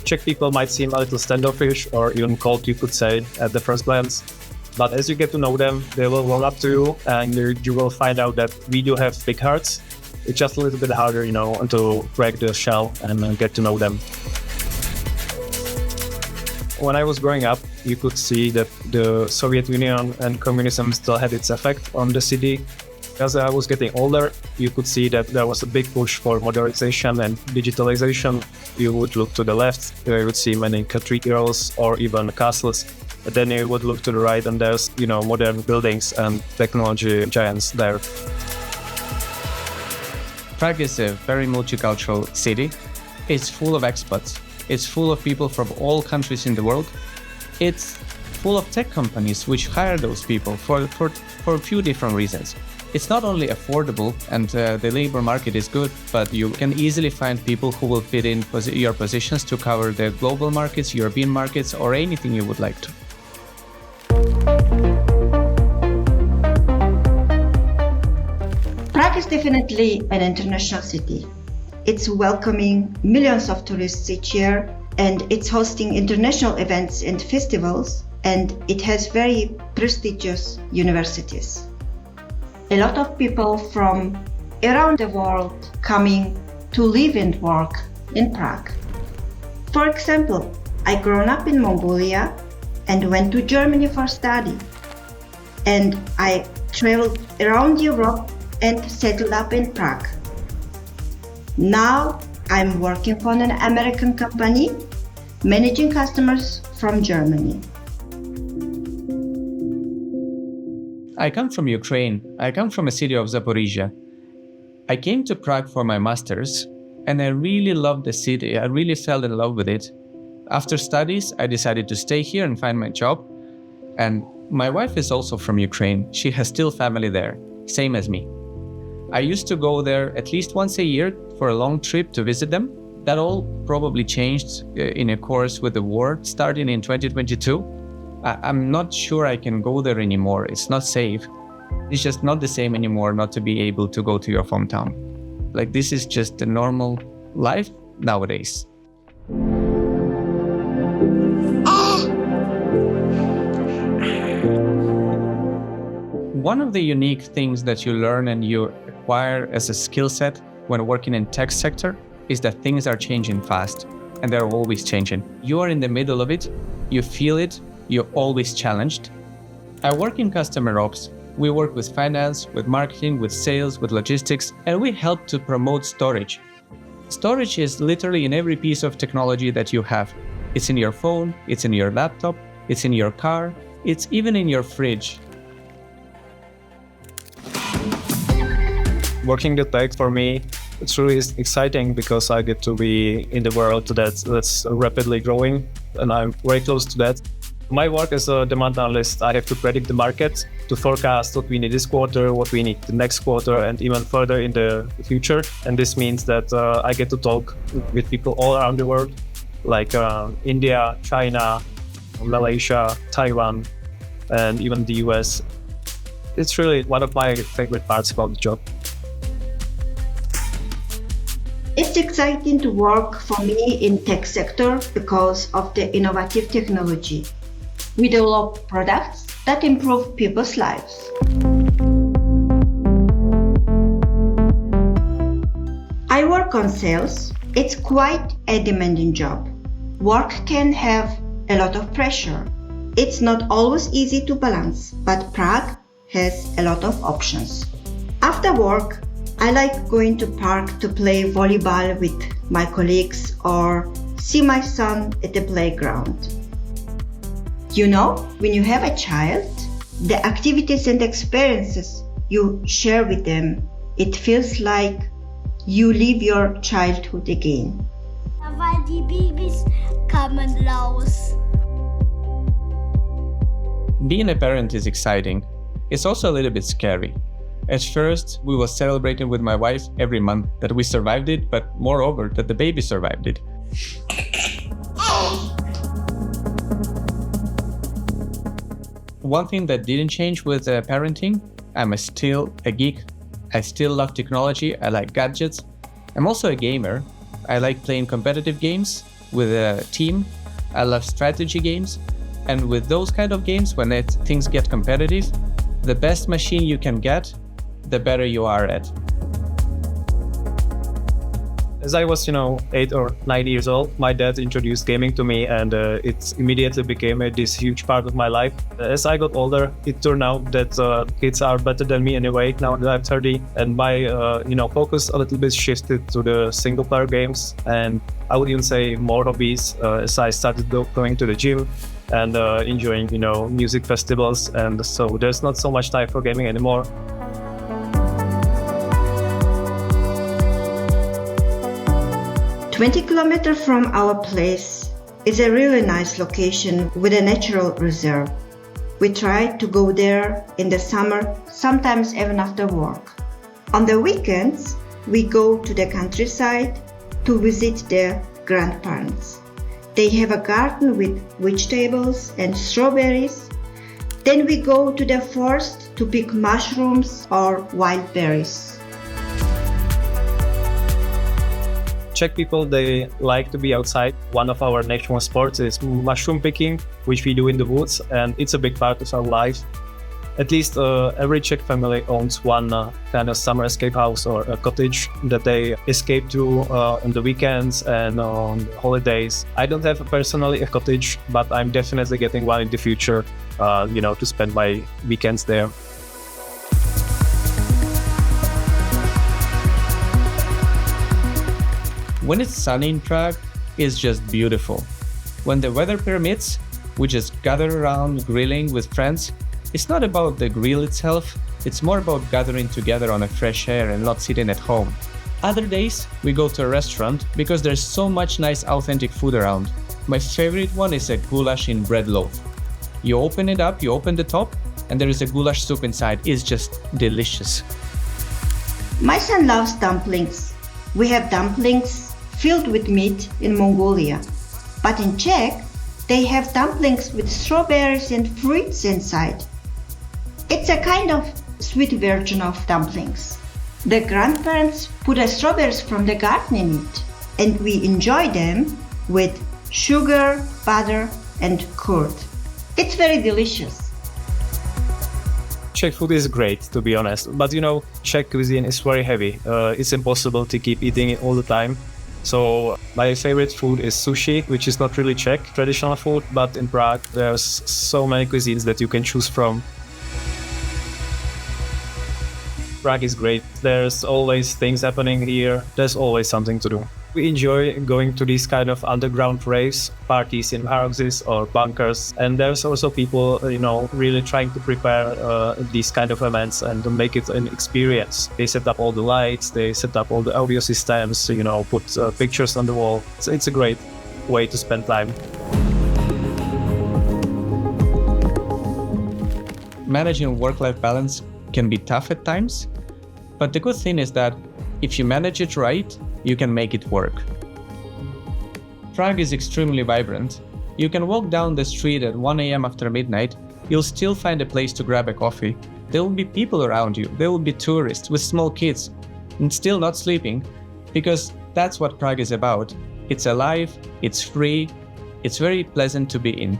Czech people might seem a little standoffish or even cold, you could say, at the first glance. But as you get to know them, they will warm up to you, and you will find out that we do have big hearts. It's just a little bit harder, to crack the shell and get to know them. When I was growing up, you could see that the Soviet Union and communism still had its effect on the city. As I was getting older, you could see that there was a big push for modernization and digitalization. You would look to the left, you would see many cathedrals or even castles. But then you would look to the right, and there's, modern buildings and technology giants there. Prague is a very multicultural city. It's full of expats. It's full of people from all countries in the world. It's full of tech companies which hire those people for a few different reasons. It's not only affordable and the labor market is good, but you can easily find people who will fit in your positions to cover the global markets, European markets, or anything you would like to. Prague is definitely an international city. It's welcoming millions of tourists each year, and it's hosting international events and festivals, and it has very prestigious universities. A lot of people from around the world coming to live and work in Prague. For example, I grew up in Mongolia and went to Germany for study. And I traveled around Europe and settled up in Prague. Now I'm working for an American company, managing customers from Germany. I come from Ukraine. I come from a city of Zaporizhia. I came to Prague for my master's, and I really loved the city. I really fell in love with it. After studies, I decided to stay here and find my job. And my wife is also from Ukraine. She has still family there, same as me. I used to go there at least once a year for a long trip to visit them. That all probably changed in a course with the war starting in 2022. I'm not sure I can go there anymore. It's not safe. It's just not the same anymore not to be able to go to your hometown. Like, this is just the normal life nowadays. One of the unique things that you learn and you acquire as a skill set when working in tech sector is that things are changing fast, and they're always changing. You are in the middle of it, you feel it, you're always challenged. I work in customer ops. We work with finance, with marketing, with sales, with logistics, and we help to promote storage. Storage is literally in every piece of technology that you have. It's in your phone, it's in your laptop, it's in your car, it's even in your fridge. Working the tech, for me, it's really exciting because I get to be in the world that's rapidly growing, and I'm very close to that. My work as a demand analyst, I have to predict the market, to forecast what we need this quarter, what we need the next quarter, and even further in the future. And this means that I get to talk with people all around the world, like India, China, Malaysia, Taiwan, and even the US. It's really one of my favorite parts about the job. It's exciting to work for me in tech sector because of the innovative technology. We develop products that improve people's lives. I work on sales. It's quite a demanding job. Work can have a lot of pressure. It's not always easy to balance, but Prague has a lot of options. After work, I like going to park to play volleyball with my colleagues or see my son at the playground. When you have a child, the activities and experiences you share with them, it feels like you live your childhood again. Weil die Babys kamen raus. Being a parent is exciting. It's also a little bit scary. At first, we were celebrating with my wife every month that we survived it, but moreover, that the baby survived it. One thing that didn't change with parenting, I'm still a geek. I still love technology. I like gadgets. I'm also a gamer. I like playing competitive games. with a team. I love strategy games. And with those kind of games, when things get competitive, the best machine you can get, the better you are at. As I was, 8 or 9 years old, my dad introduced gaming to me, and it immediately became this huge part of my life. As I got older, it turned out that kids are better than me anyway, now that I'm 30, and my, focus a little bit shifted to the single-player games, and I would even say more hobbies as I started going to the gym and enjoying, music festivals, and so there's not so much time for gaming anymore. 20 kilometers from our place is a really nice location with a natural reserve. We try to go there in the summer, sometimes even after work. On the weekends, we go to the countryside to visit their grandparents. They have a garden with vegetables and strawberries. Then we go to the forest to pick mushrooms or wild berries. Czech people, they like to be outside. One of our national sports is mushroom picking, which we do in the woods, and it's a big part of our life. At least every Czech family owns one kind of summer escape house or a cottage that they escape to on the weekends and on holidays. I don't have personally a cottage, but I'm definitely getting one in the future, to spend my weekends there. When it's sunny in Prague, it's just beautiful. When the weather permits, we just gather around grilling with friends. It's not about the grill itself, it's more about gathering together on a fresh air and not sitting at home. Other days, we go to a restaurant because there's so much nice authentic food around. My favorite one is a goulash in bread loaf. You open it up, you open the top, and there is a goulash soup inside. It's just delicious. My son loves dumplings. We have dumplings filled with meat in Mongolia. But in Czech, they have dumplings with strawberries and fruits inside. It's a kind of sweet version of dumplings. The grandparents put strawberries from the garden in it, and we enjoy them with sugar, butter, and curd. It's very delicious. Czech food is great, to be honest, but Czech cuisine is very heavy. It's impossible to keep eating it all the time. So my favorite food is sushi, which is not really Czech traditional food, but in Prague there's so many cuisines that you can choose from. Prague is great. There's always things happening here. There's always something to do. We enjoy going to these kind of underground raves, parties in houses or bunkers. And there's also people, really trying to prepare these kind of events and to make it an experience. They set up all the lights, they set up all the audio systems, put pictures on the wall. So it's a great way to spend time. Managing work-life balance can be tough at times, but the good thing is that if you manage it right, you can make it work. Prague is extremely vibrant. You can walk down the street at 1 a.m. after midnight, you'll still find a place to grab a coffee. There will be people around you, there will be tourists with small kids, and still not sleeping, because that's what Prague is about. It's alive, it's free, it's very pleasant to be in.